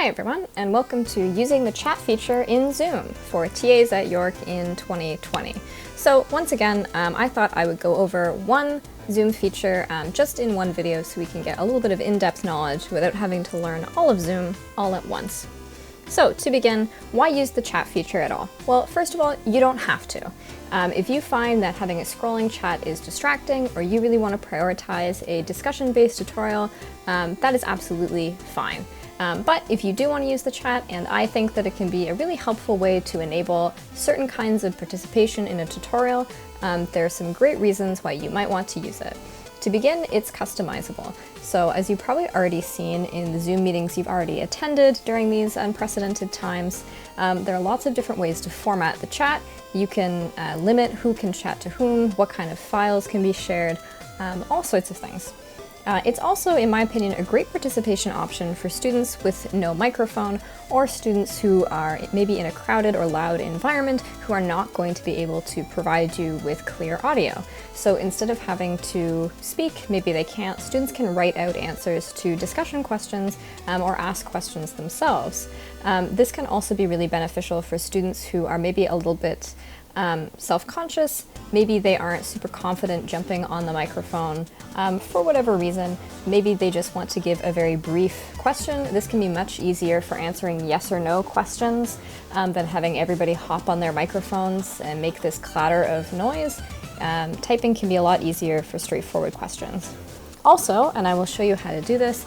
Hi everyone, and welcome to Using the Chat feature in Zoom for TAs at York in 2020. So once again, I thought I would go over one Zoom feature just in one video so we can get a little bit of in-depth knowledge without having to learn all of Zoom all at once. So to begin, why use the chat feature at all? Well, first of all, you don't have to. If you find that having a scrolling chat is distracting or you really want to prioritize a discussion-based tutorial, that is absolutely fine. But if you do want to use the chat, and I think that it can be a really helpful way to enable certain kinds of participation in a tutorial, there are some great reasons why you might want to use it. To begin, it's customizable. So as you've probably already seen in the Zoom meetings you've already attended during these unprecedented times, there are lots of different ways to format the chat. You can limit who can chat to whom, what kind of files can be shared, all sorts of things. It's also, in my opinion, a great participation option for students with no microphone or students who are maybe in a crowded or loud environment who are not going to be able to provide you with clear audio. So instead of having to speak, maybe they can't, students can write out answers to discussion questions or ask questions themselves. This can also be really beneficial for students who are maybe a little bit self-conscious, maybe they aren't super confident jumping on the microphone for whatever reason, maybe they just want to give a very brief question. This can be much easier for answering yes or no questions than having everybody hop on their microphones and make this clatter of noise. Typing can be a lot easier for straightforward questions. Also, and I will show you how to do this,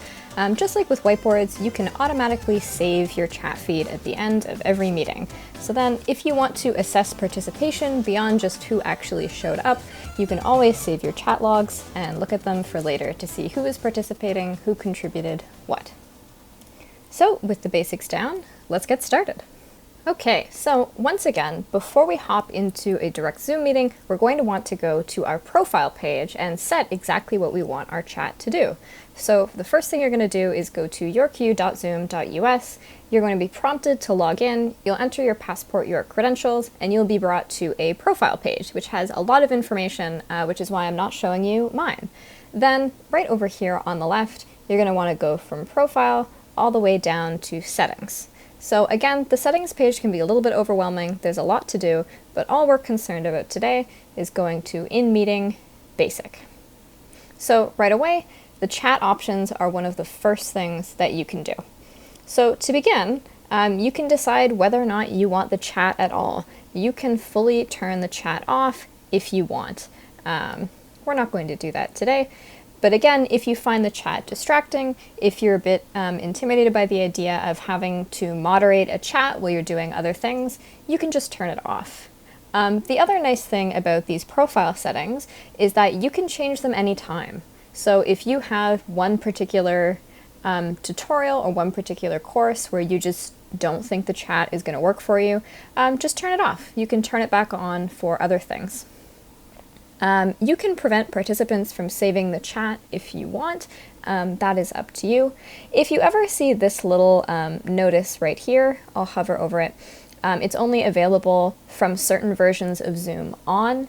just like with whiteboards, you can automatically save your chat feed at the end of every meeting. So then if you want to assess participation beyond just who actually showed up, you can always save your chat logs and look at them for later to see who is participating, who contributed what. So with the basics down, let's get started. Okay, so once again, before we hop into a direct Zoom meeting, we're going to want to go to our profile page and set exactly what we want our chat to do. So the first thing you're going to do is go to yorku.zoom.us. You're going to be prompted to log in, you'll enter your Passport York credentials, and you'll be brought to a profile page, which has a lot of information, which is why I'm not showing you mine. Then, right over here on the left, you're going to want to go from Profile all the way down to Settings. So again, the settings page can be a little bit overwhelming, there's a lot to do, but all we're concerned about today is going to In Meeting, Basic. So right away, the chat options are one of the first things that you can do. So to begin, you can decide whether or not you want the chat at all. You can fully turn the chat off if you want. We're not going to do that today. But again, if you find the chat distracting, if you're a bit intimidated by the idea of having to moderate a chat while you're doing other things, you can just turn it off. The other nice thing about these profile settings is that you can change them anytime. So if you have one particular tutorial or one particular course where you just don't think the chat is going to work for you, just turn it off. You can turn it back on for other things. You can prevent participants from saving the chat if you want. That is up to you. If you ever see this little notice right here, I'll hover over it. It's only available from certain versions of Zoom on.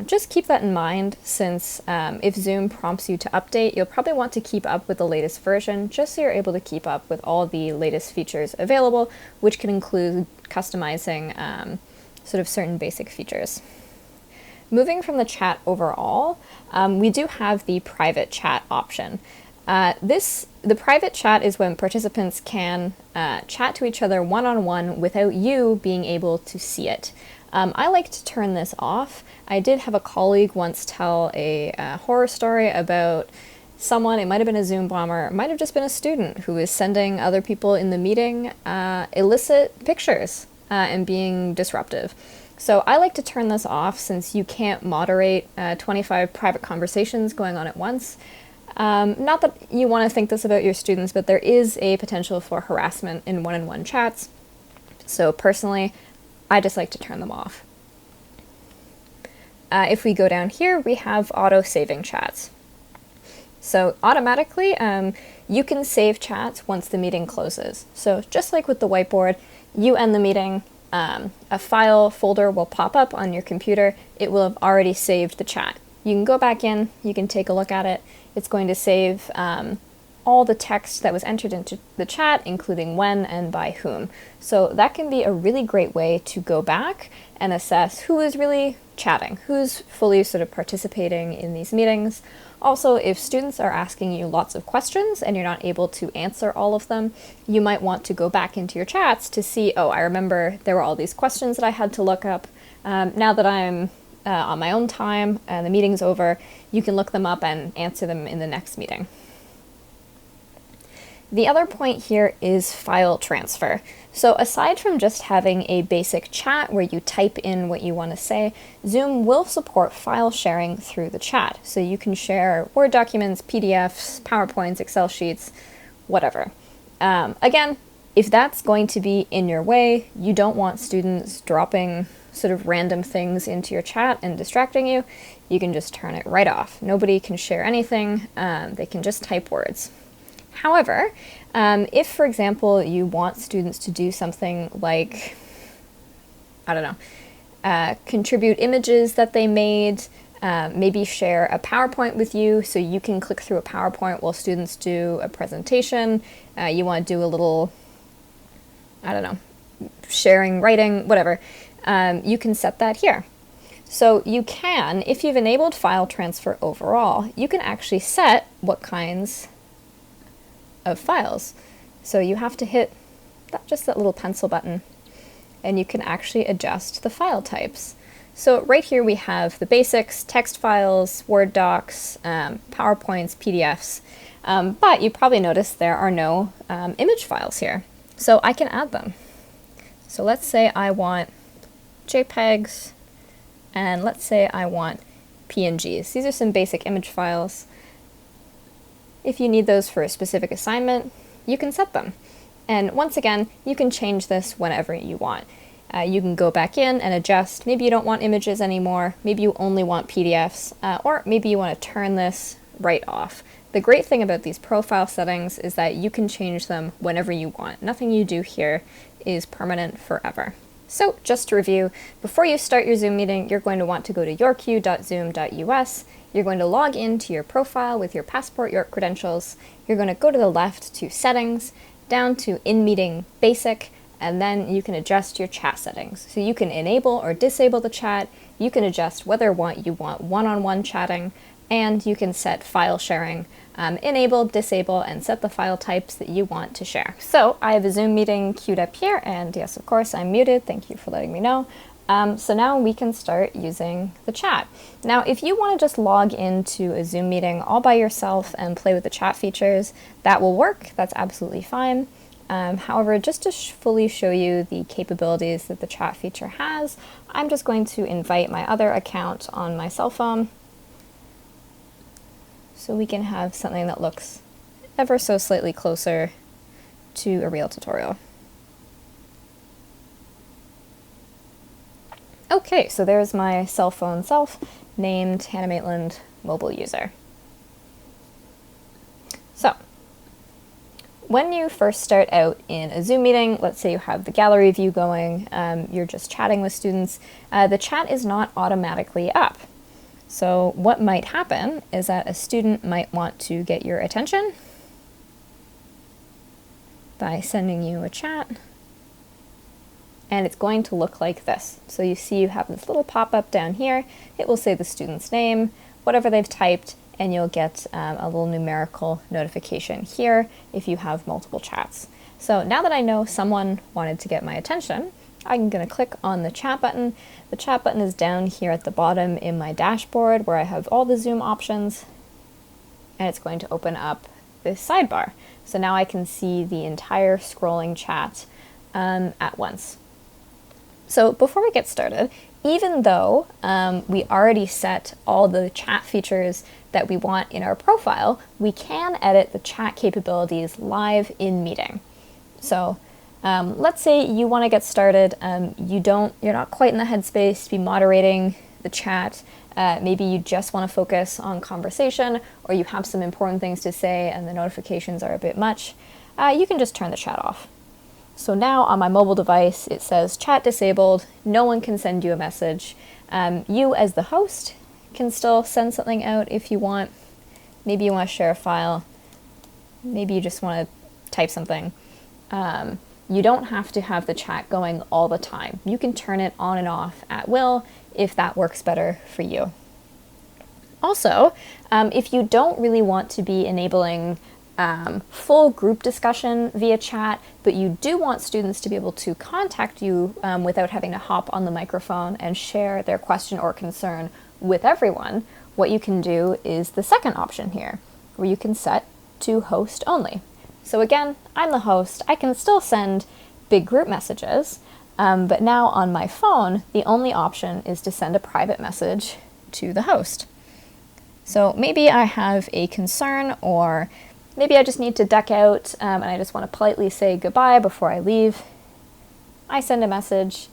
Just keep that in mind, since if Zoom prompts you to update, you'll probably want to keep up with the latest version, just so you're able to keep up with all the latest features available, which can include customizing sort of certain basic features. Moving from the chat overall, we do have the private chat option. The private chat is when participants can chat to each other one-on-one without you being able to see it. I like to turn this off. I did have a colleague once tell a horror story about someone, it might have been a Zoom bomber, it might have just been a student who was sending other people in the meeting illicit pictures and being disruptive. So I like to turn this off since you can't moderate 25 private conversations going on at once. Not that you want to think this about your students, but there is a potential for harassment in one-on-one chats. So personally, I just like to turn them off. If we go down here, we have auto-saving chats. So automatically, you can save chats once the meeting closes. So just like with the whiteboard, you end the meeting, a file folder will pop up on your computer. It will have already saved the chat. You can go back in, you can take a look at it. It's going to save all the text that was entered into the chat, including when and by whom. So that can be a really great way to go back and assess who is really chatting, who's fully sort of participating in these meetings. Also, if students are asking you lots of questions and you're not able to answer all of them, you might want to go back into your chats to see, oh, I remember there were all these questions that I had to look up. Now that I'm on my own time and the meeting's over, you can look them up and answer them in the next meeting. The other point here is file transfer. So aside from just having a basic chat where you type in what you want to say, Zoom will support file sharing through the chat. So you can share Word documents, PDFs, PowerPoints, Excel sheets, whatever. Again, if that's going to be in your way, you don't want students dropping sort of random things into your chat and distracting you, you can just turn it right off. Nobody can share anything. They can just type words. However, if, for example, you want students to do something like, I don't know, contribute images that they made, maybe share a PowerPoint with you so you can click through a PowerPoint while students do a presentation, you want to do a little, I don't know, sharing, writing, whatever, you can set that here. So you can, if you've enabled file transfer overall, you can actually set what kinds of files. So you have to hit just that little pencil button and you can actually adjust the file types. So right here we have the basics, text files, Word docs, PowerPoints, PDFs, but you probably noticed there are no image files here. So I can add them. So let's say I want JPEGs, and let's say I want PNGs. These are some basic image files. If you need those for a specific assignment, you can set them. And once again, you can change this whenever you want. You can go back in and adjust. Maybe you don't want images anymore. Maybe you only want PDFs, or maybe you want to turn this right off. The great thing about these profile settings is that you can change them whenever you want. Nothing you do here is permanent forever. So just to review, before you start your Zoom meeting, you're going to want to go to yorku.zoom.us. You're going to log into your profile with your Passport York credentials. You're going to go to the left to Settings, down to In-Meeting Basic, and then you can adjust your chat settings. So you can enable or disable the chat, you can adjust whether you want one-on-one chatting, and you can set file sharing, enable, disable, and set the file types that you want to share. So I have a Zoom meeting queued up here, and yes, of course, I'm muted. Thank you for letting me know. So now we can start using the chat. Now, if you want to just log into a Zoom meeting all by yourself and play with the chat features, that will work. That's absolutely fine. However, just to fully show you the capabilities that the chat feature has, I'm just going to invite my other account on my cell phone so we can have something that looks ever so slightly closer to a real tutorial. Okay, so there's my cell phone self, named Hannah Maitland mobile user. So, when you first start out in a Zoom meeting, let's say you have the gallery view going, you're just chatting with students, the chat is not automatically up. So what might happen is that a student might want to get your attention by sending you a chat, and it's going to look like this. So you see you have this little pop-up down here. It will say the student's name, whatever they've typed, and you'll get a little numerical notification here if you have multiple chats. So now that I know someone wanted to get my attention, I'm going to click on the chat button. The chat button is down here at the bottom in my dashboard where I have all the Zoom options, and it's going to open up this sidebar. So now I can see the entire scrolling chat at once. So before we get started, even though we already set all the chat features that we want in our profile, we can edit the chat capabilities live in meeting. So let's say you want to get started, you're not quite in the headspace to be moderating the chat. Maybe you just want to focus on conversation, or you have some important things to say and the notifications are a bit much. You can just turn the chat off. So now on my mobile device, it says chat disabled. No one can send you a message. You as the host can still send something out if you want. Maybe you want to share a file. maybe you just want to type something. You don't have to have the chat going all the time. You can turn it on and off at will if that works better for you. Also, if you don't really want to be enabling full group discussion via chat, but you do want students to be able to contact you without having to hop on the microphone and share their question or concern with everyone, what you can do is the second option here, where you can set to host only. So again, I'm the host. I can still send big group messages, but now on my phone, the only option is to send a private message to the host. So maybe I have a concern, or maybe I just need to duck out and I just want to politely say goodbye before I leave. I send a message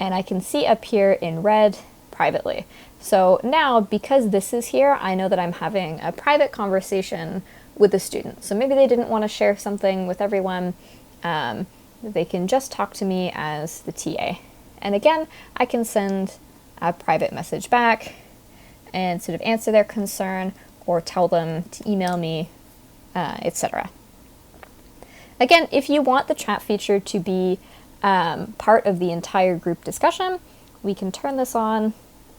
and I can see up here in red privately. So now, because this is here, I know that I'm having a private conversation with a student. So maybe they didn't want to share something with everyone. They can just talk to me as the TA. And again, I can send a private message back and sort of answer their concern or tell them to email me, etc. Again, if you want the chat feature to be part of the entire group discussion, we can turn this on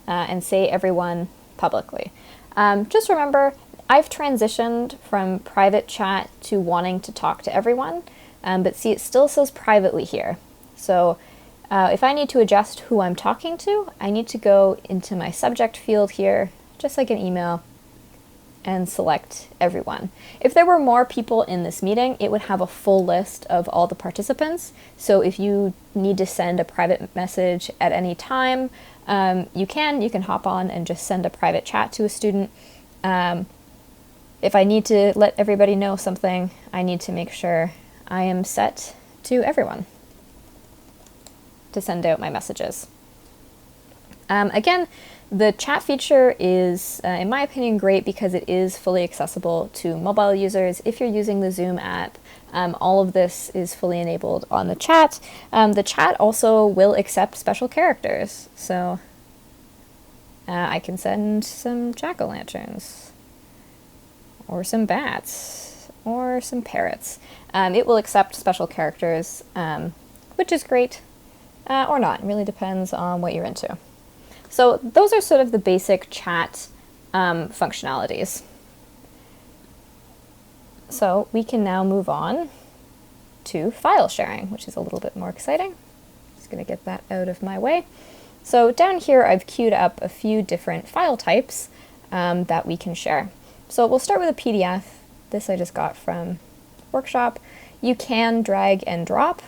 and say everyone publicly. Just remember, I've transitioned from private chat to wanting to talk to everyone, but see, it still says privately here. So if I need to adjust who I'm talking to, I need to go into my subject field here, just like an email, and select everyone. If there were more people in this meeting, it would have a full list of all the participants. So if you need to send a private message at any time, you can hop on and just send a private chat to a student. If I need to let everybody know something, I need to make sure I am set to everyone to send out my messages. Again, the chat feature is, in my opinion, great because it is fully accessible to mobile users. If you're using the Zoom app, all of this is fully enabled on the chat. The chat also will accept special characters, so I can send some jack-o'-lanterns, or some bats, or some parrots. It will accept special characters, which is great, or not. It really depends on what you're into. So those are sort of the basic chat functionalities. So we can now move on to file sharing, which is a little bit more exciting. Just going to get that out of my way. So down here, I've queued up a few different file types that we can share. So we'll start with a PDF. This I just got from Workshop. You can drag and drop,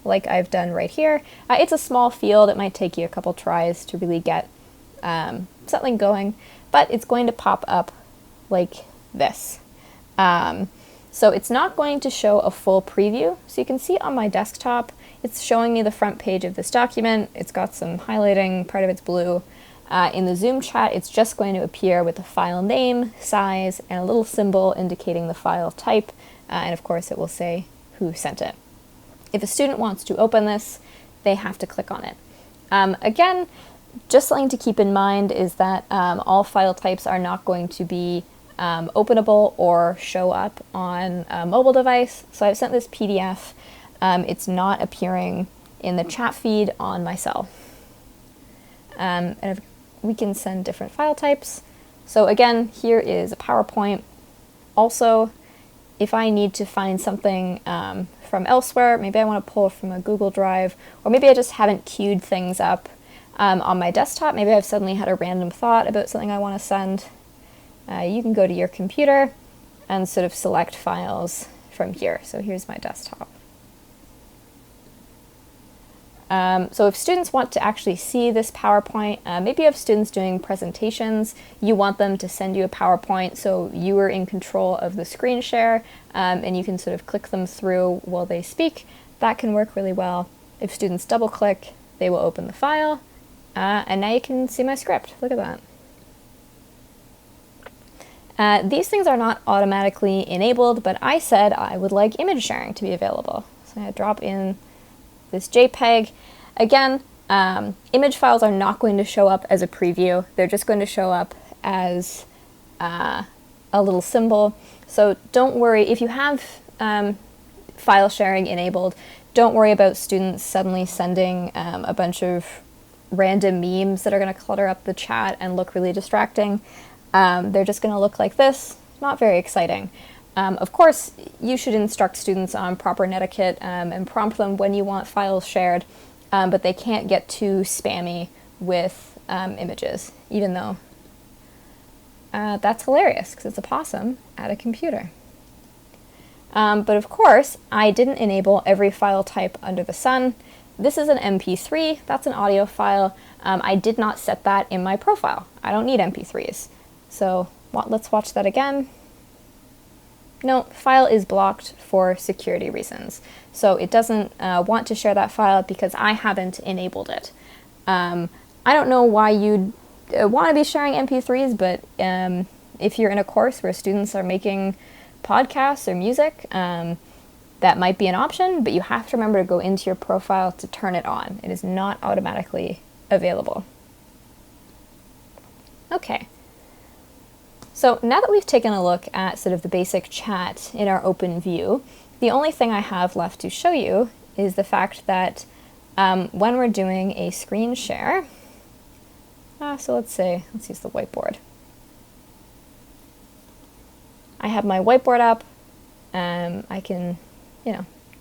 like I've done right here. It's a small field. It might take you a couple tries to really get something going, but it's going to pop up like this. So it's not going to show a full preview. So you can see on my desktop, it's showing me the front page of this document. It's got some highlighting, part of it's blue. In the Zoom chat, it's just going to appear with the file name, size, and a little symbol indicating the file type. And of course, it will say who sent it. If a student wants to open this, they have to click on it. Again, just something to keep in mind is that all file types are not going to be openable or show up on a mobile device. So I've sent this PDF. It's not appearing in the chat feed on my cell. And if we can send different file types. So again, here is a PowerPoint. Also, if I need to find something from elsewhere, maybe I want to pull from a Google Drive, or maybe I just haven't queued things up on my desktop. Maybe I've suddenly had a random thought about something I want to send. You can go to your computer and sort of select files from here. So here's my desktop. So if students want to actually see this PowerPoint, maybe you have students doing presentations, you want them to send you a PowerPoint so you are in control of the screen share, and you can sort of click them through while they speak. That can work really well. If students double click, they will open the file, and now you can see my script. Look at that. These things are not automatically enabled, but I said I would like image sharing to be available. So I drop in this JPEG. Again, image files are not going to show up as a preview. They're just going to show up as a little symbol. So don't worry, if you have file sharing enabled, don't worry about students suddenly sending a bunch of random memes that are going to clutter up the chat and look really distracting. They're just going to look like this. Not very exciting. Of course, you should instruct students on proper netiquette and prompt them when you want files shared, but they can't get too spammy with images, even though that's hilarious because it's a possum at a computer. But of course, I didn't enable every file type under the sun. This is an MP3, that's an audio file. I did not set that in my profile. I don't need MP3s. So let's watch that again. No, file is blocked for security reasons. So it doesn't want to share that file because I haven't enabled it. I don't know why you'd want to be sharing MP3s, but if you're in a course where students are making podcasts or music, that might be an option, but you have to remember to go into your profile to turn it on. It is not automatically available. Okay. So now that we've taken a look at sort of the basic chat in our open view, the only thing I have left to show you is the fact that when we're doing a screen share, so let's use the whiteboard. I have my whiteboard up. I can,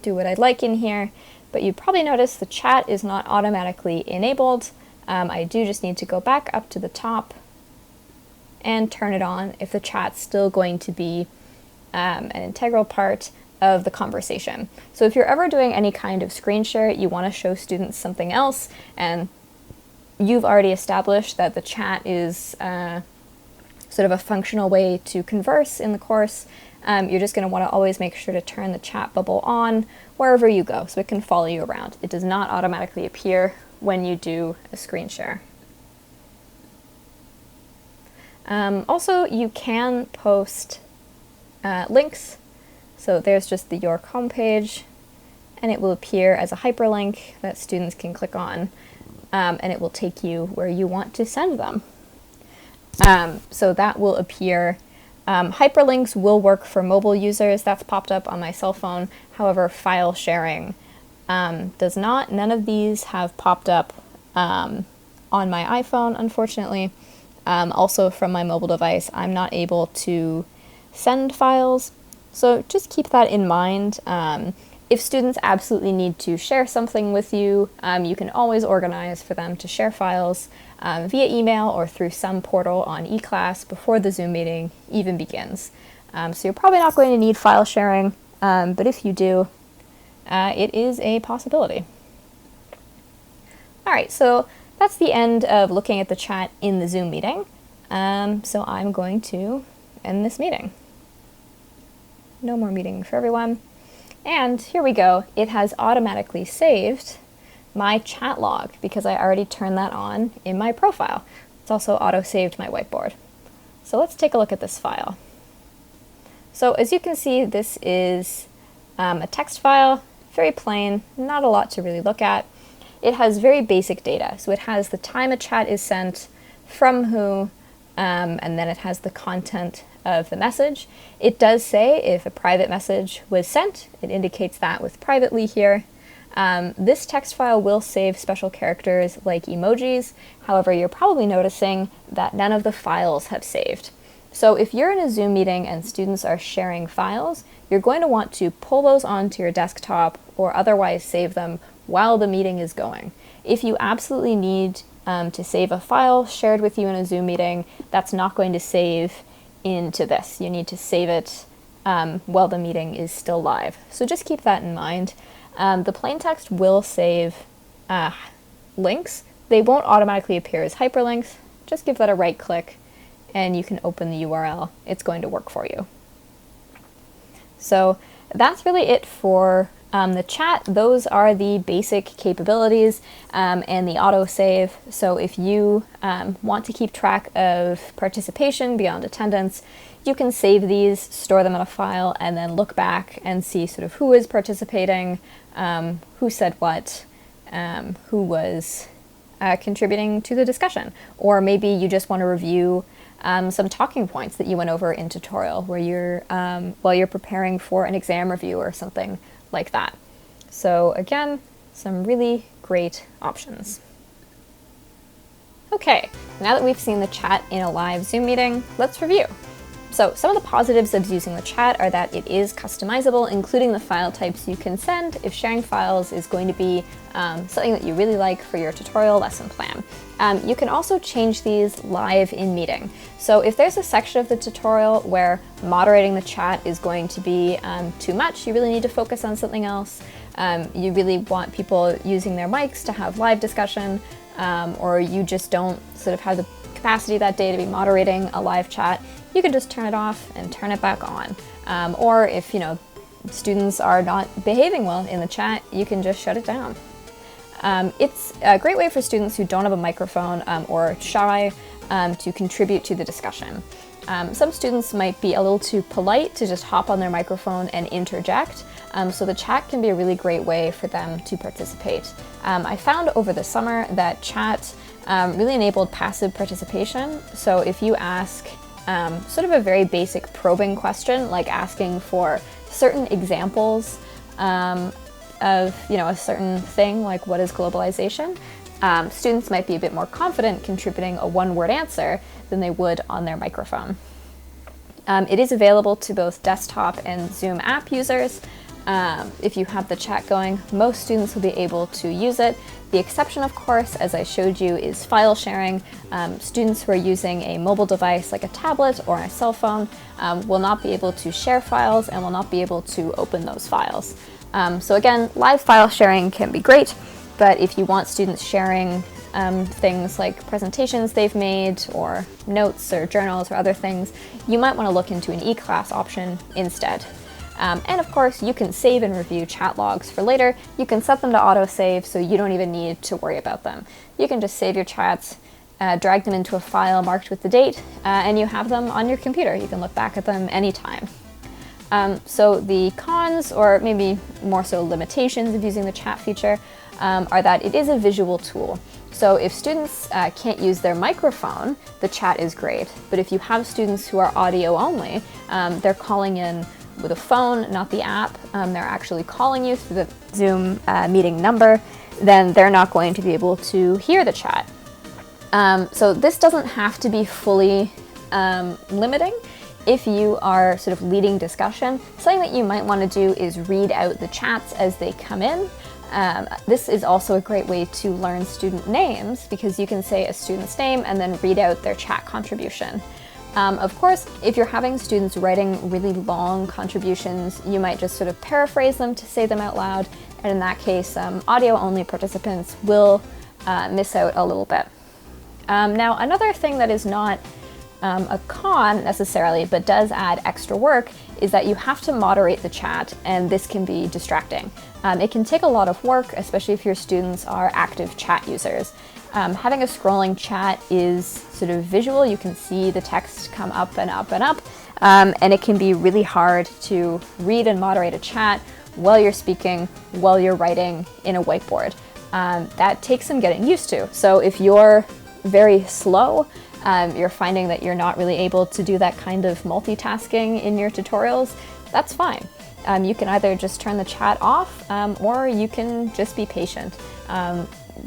do what I'd like in here, but you probably notice the chat is not automatically enabled. I do just need to go back up to the top and turn it on if the chat's still going to be an integral part of the conversation. So if you're ever doing any kind of screen share, you want to show students something else, and you've already established that the chat is sort of a functional way to converse in the course, you're just going to want to always make sure to turn the chat bubble on wherever you go so it can follow you around. It does not automatically appear when you do a screen share. Also, you can post links. So there's just the York homepage, and it will appear as a hyperlink that students can click on, and it will take you where you want to send them. So that will appear. Hyperlinks will work for mobile users. That's popped up on my cell phone. However, file sharing does not. None of these have popped up on my iPhone, unfortunately. Also from my mobile device, I'm not able to send files. So just keep that in mind. If students absolutely need to share something with you, you can always organize for them to share files via email or through some portal on eClass before the Zoom meeting even begins. So you're probably not going to need file sharing, but if you do, it is a possibility. All right, so that's the end of looking at the chat in the Zoom meeting. So I'm going to end this meeting. No more meeting for everyone. And here we go. It has automatically saved my chat log because I already turned that on in my profile. It's also auto-saved my whiteboard. So let's take a look at this file. So as you can see, this is a text file, very plain, not a lot to really look at. It has very basic data. So it has the time a chat is sent, from who, and then it has the content of the message. It does say if a private message was sent, it indicates that with privately here. This text file will save special characters like emojis. However, you're probably noticing that none of the files have saved. So if you're in a Zoom meeting and students are sharing files, you're going to want to pull those onto your desktop or otherwise save them while the meeting is going. If you absolutely need to save a file shared with you in a Zoom meeting, that's not going to save into this. You need to save it while the meeting is still live. So just keep that in mind. The plain text will save links. They won't automatically appear as hyperlinks. Just give that a right click and you can open the URL. It's going to work for you. So that's really it for the chat. Those are the basic capabilities and the autosave. So if you want to keep track of participation beyond attendance, you can save these, store them in a file, and then look back and see sort of who is participating, who said what, who was contributing to the discussion. Or maybe you just want to review some talking points that you went over in tutorial where you're, while you're preparing for an exam review or something like that. So again, some really great options. Okay, now that we've seen the chat in a live Zoom meeting, let's review. So some of the positives of using the chat are that it is customizable, including the file types you can send if sharing files is going to be something that you really like for your tutorial lesson plan. You can also change these live in meeting. So if there's a section of the tutorial where moderating the chat is going to be too much, you really need to focus on something else, you really want people using their mics to have live discussion, or you just don't sort of have the capacity that day to be moderating a live chat, you can just turn it off and turn it back on. Or if, students are not behaving well in the chat, you can just shut it down. It's a great way for students who don't have a microphone or shy to contribute to the discussion. Some students might be a little too polite to just hop on their microphone and interject, so the chat can be a really great way for them to participate. I found over the summer that chat really enabled passive participation. So if you ask sort of a very basic probing question, like asking for certain examples of a certain thing, like what is globalization, students might be a bit more confident contributing a one-word answer than they would on their microphone. It is available to both desktop and Zoom app users. If you have the chat going, most students will be able to use it. The exception, of course, as I showed you, is file sharing. Students who are using a mobile device like a tablet or a cell phone will not be able to share files and will not be able to open those files. So again, live file sharing can be great, but if you want students sharing things like presentations they've made or notes or journals or other things, you might want to look into an e-class option instead. And of course, you can save and review chat logs for later. You can set them to autosave so you don't even need to worry about them. You can just save your chats, drag them into a file marked with the date, and you have them on your computer. You can look back at them anytime. So the cons, or maybe more so limitations of using the chat feature, are that it is a visual tool. So if students can't use their microphone, the chat is great. But if you have students who are audio only, they're calling in with a phone, not the app, they're actually calling you through the Zoom meeting number, then they're not going to be able to hear the chat. So this doesn't have to be fully limiting. If you are sort of leading discussion, something that you might want to do is read out the chats as they come in. This is also a great way to learn student names because you can say a student's name and then read out their chat contribution. Of course, if you're having students writing really long contributions, you might just sort of paraphrase them to say them out loud, and in that case, audio-only participants will miss out a little bit. Now, another thing that is not a con necessarily, but does add extra work, is that you have to moderate the chat, and this can be distracting. It can take a lot of work, especially if your students are active chat users. Having a scrolling chat is sort of visual. You can see the text come up and up and up, and it can be really hard to read and moderate a chat while you're speaking, while you're writing in a whiteboard. That takes some getting used to. So if you're very slow, you're finding that you're not really able to do that kind of multitasking in your tutorials, that's fine. You can either just turn the chat off, or you can just be patient.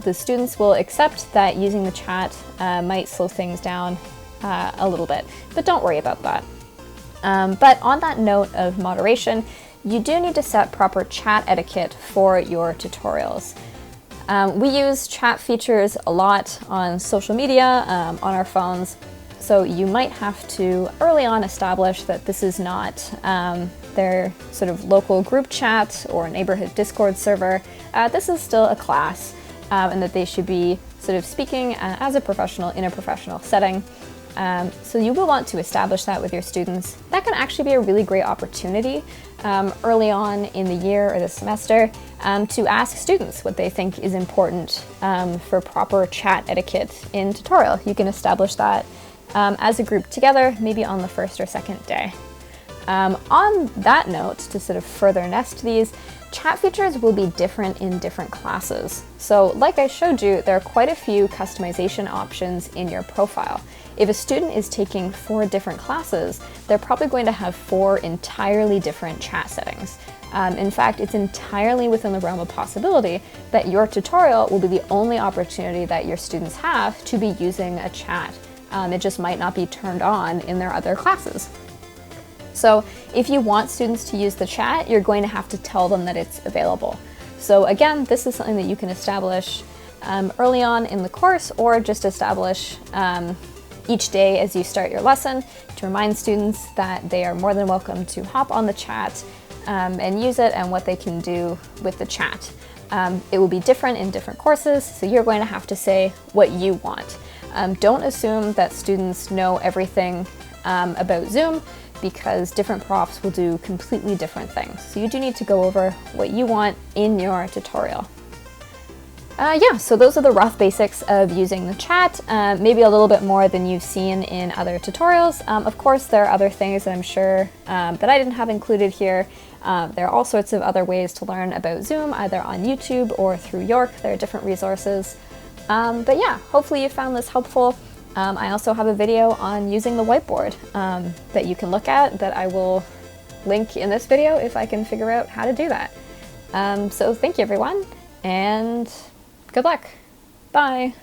The students will accept that using the chat might slow things down a little bit, but don't worry about that. But on that note of moderation, you do need to set proper chat etiquette for your tutorials. We use chat features a lot on social media, on our phones, so you might have to early on establish that this is not their sort of local group chat or neighborhood Discord server. This is still a class, and that they should be sort of speaking as a professional in a professional setting. So you will want to establish that with your students. That can actually be a really great opportunity early on in the year or the semester to ask students what they think is important for proper chat etiquette in tutorial. You can establish that as a group together, maybe on the first or second day. On that note, to sort of further nest these, chat features will be different in different classes. So like I showed you, there are quite a few customization options in your profile. If a student is taking 4 different classes, they're probably going to have 4 entirely different chat settings. In fact, it's entirely within the realm of possibility that your tutorial will be the only opportunity that your students have to be using a chat. It just might not be turned on in their other classes. So if you want students to use the chat, you're going to have to tell them that it's available. So again, this is something that you can establish early on in the course, or just establish each day as you start your lesson to remind students that they are more than welcome to hop on the chat and use it, and what they can do with the chat. It will be different in different courses, so you're going to have to say what you want. Don't assume that students know everything about Zoom, because different profs will do completely different things. So you do need to go over what you want in your tutorial. Yeah, so those are the rough basics of using the chat, maybe a little bit more than you've seen in other tutorials. Of course, there are other things that I'm sure that I didn't have included here. There are all sorts of other ways to learn about Zoom, either on YouTube or through York. There are different resources. But yeah, hopefully you found this helpful. I also have a video on using the whiteboard that you can look at, that I will link in this video if I can figure out how to do that. So thank you everyone, and good luck. Bye.